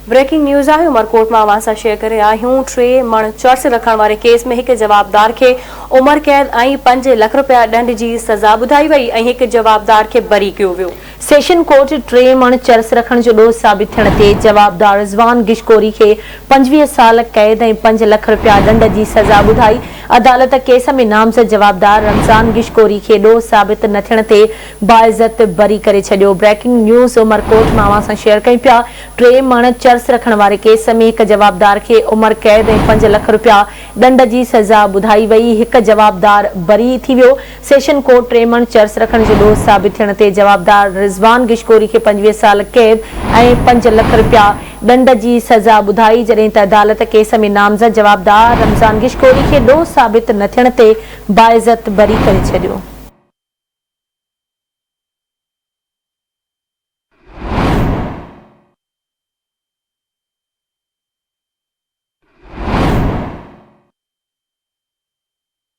Breaking news है उमरकोट में अवां सां शेयर करे आहियूं। 3 मण चर्स रखण वारे केस में एक जवाबदार के उम्र कैद और 5 लाख रुपया दंड की सजा ॿुधाई वई और एक जवाबदार के बरी कियो वियो। सेशन कोर्ट 3 मण चर्स रखण जो ॾोह साबित थियण ते जवाबदार रिज़वान गिशकोरी के 25 साल कैद और 5 लाख रुपया दंड की सजा ॿुधाई। अदालत केस में नामज़द जवाबदार रमज़ान गिशकोरी के ॾोह साबित न थियण ते बाइज़्ज़त बरी करे छॾियो। ब्रेकिंग न्यूज़ उमरकोट में अवां सां शेयर कयूं पिया। 3 मण चर्स रखण वारे केस में एक जवाबदार के उम्र कैद और 5 लाख रुपया दंड की सजा ॿुधाई वई। एक जवाबदार बरी थी वियो। सेशन कोर्ट 3 मण चर्स रखण जो ॾोह साबित थियण ते जवाबदार रिज़वान गिशकोरी के 25 साल कैद और 5 लाख रुपया दंड की सजा ॿुधाई। जॾहिं त अदालत केस में नामज़द जवाबदार रमज़ान गिशकोरी के ॾोह साबित न थियण ते बाइज़्ज़त बरी करे छॾियो।